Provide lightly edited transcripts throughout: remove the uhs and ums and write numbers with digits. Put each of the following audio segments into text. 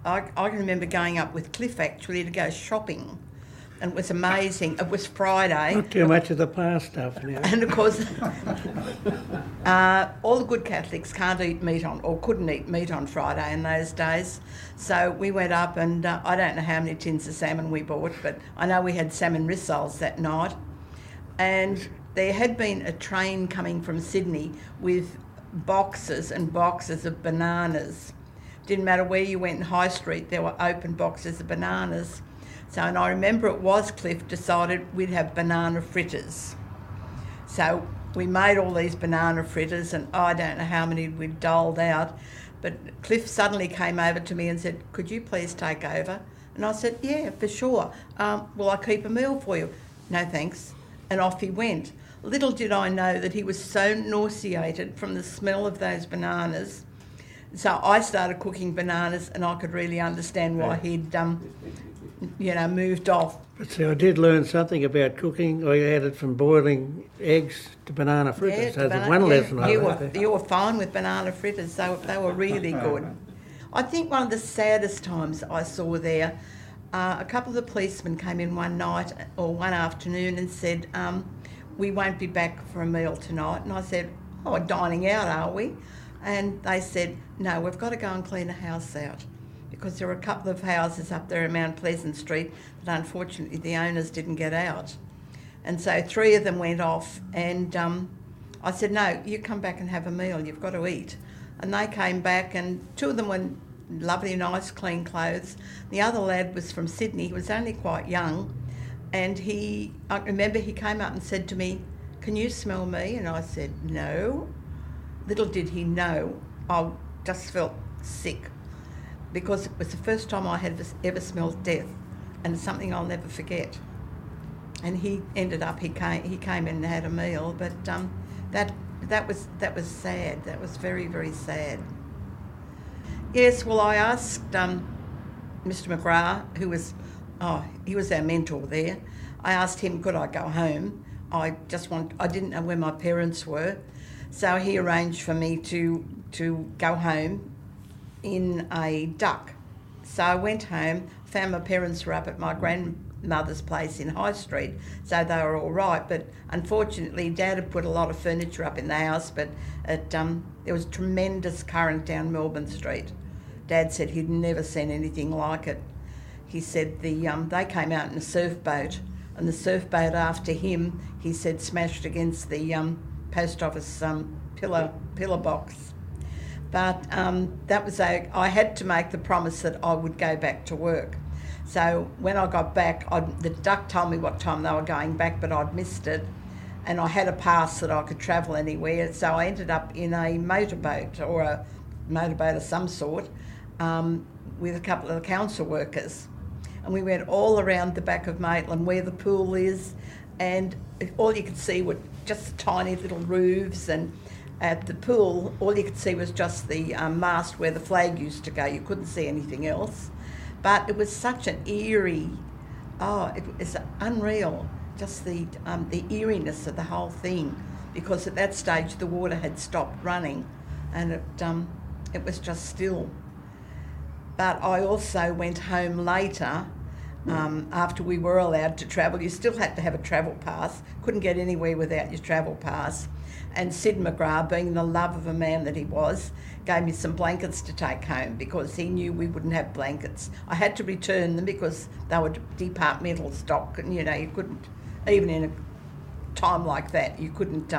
I can remember going up with Cliff actually to go shopping, and it was amazing. It was Friday. Not too much of the past stuff now. And of course, all the good Catholics can't eat meat on, or couldn't eat meat on Friday in those days. So we went up, and I don't know how many tins of salmon we bought, but I know we had salmon rissoles that night. And there had been a train coming from Sydney with boxes and boxes of bananas. Didn't matter where you went in High Street, there were open boxes of bananas. So, and I remember it was Cliff decided we'd have banana fritters. So we made all these banana fritters, and I don't know how many we'd doled out, but Cliff suddenly came over to me and said, "Could you please take over?" And I said, "Yeah, for sure. Will I keep a meal for you?" "No, thanks." And off he went. Little did I know that he was so nauseated from the smell of those bananas. So I started cooking bananas, and I could really understand why he'd, moved off. But see, I did learn something about cooking. I added from boiling eggs to banana fritters. So there's one lesson I learned. You were fine with banana fritters. They were really good. I think one of the saddest times I saw there, a couple of the policemen came in one night or one afternoon and said, "We won't be back for a meal tonight." And I said, "Oh, dining out, are we?" And they said, "No, we've got to go and clean a house out," because there were a couple of houses up there in Mount Pleasant Street that unfortunately the owners didn't get out. And so 3 of them went off, and I said, "No, you come back and have a meal, you've got to eat." And they came back, and 2 of them were lovely, nice, clean clothes. The other lad was from Sydney, he was only quite young, and I remember he came up and said to me, "Can you smell me?" And I said, "No." Little did he know, I just felt sick, because it was the first time I had ever smelled death, and it's something I'll never forget. And he ended up, he came in and had a meal, but that was sad. That was very, very sad. Yes, well, I asked Mr. McGrath, he was our mentor there. I asked him, could I go home? I didn't know where my parents were, so he arranged for me to go home in a duck. So I went home, found my parents were up at my grandmother's place in High Street, so they were all right, but unfortunately Dad had put a lot of furniture up in the house, but there was tremendous current down Melbourne Street. Dad said he'd never seen anything like it. He said they came out in a surf boat, and the surf boat after him, he said, smashed against the post office pillar box. But that was I had to make the promise that I would go back to work. So when I got back, the duck told me what time they were going back, but I'd missed it, and I had a pass that I could travel anywhere. So I ended up in a motorboat, or a motorboat of some sort, with a couple of the council workers. And we went all around the back of Maitland where the pool is, and all you could see were just tiny little roofs, and at the pool all you could see was just the mast where the flag used to go. You couldn't see anything else. But it was such an eerie, it was unreal, just the eeriness of the whole thing, because at that stage the water had stopped running, and it was just still. But I also went home later, after we were allowed to travel. You still had to have a travel pass, couldn't get anywhere without your travel pass. And Sid McGrath, being the love of a man that he was, gave me some blankets to take home, because he knew we wouldn't have blankets. I had to return them because they were departmental stock, and you couldn't, even in a time like that, you couldn't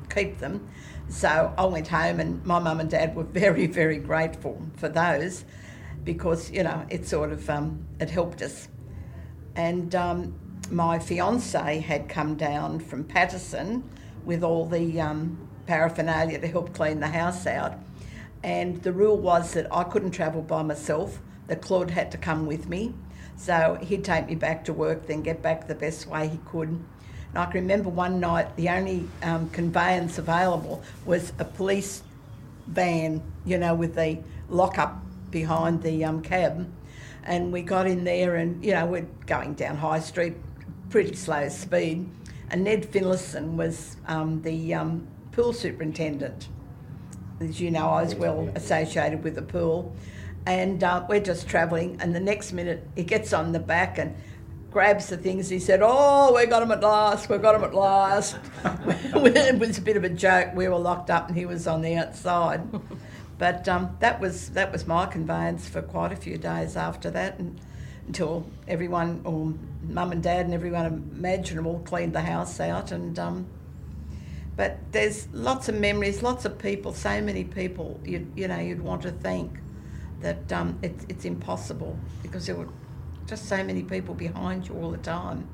keep them. So I went home, and my mum and dad were very, very grateful for those, because it sort of it helped us. And my fiance had come down from Patterson with all the paraphernalia to help clean the house out. And the rule was that I couldn't travel by myself, that Claude had to come with me. So he'd take me back to work, then get back the best way he could. And I can remember one night, the only conveyance available was a police van, with the lock-up behind the cab. And we got in there, and, we're going down High Street, pretty slow speed. And Ned Finlayson was the pool superintendent. As you know, I was well associated with the pool. And we're just travelling, and the next minute he gets on the back and grabs the things. He said, "Oh, we got him at last, we got him at last." It was a bit of a joke. We were locked up and he was on the outside. But that was my conveyance for quite a few days after that, and until everyone, or Mum and Dad and everyone imaginable, cleaned the house out. And but there's lots of memories, lots of people, so many people you'd want to thank. That it's impossible, because there were just so many people behind you all the time.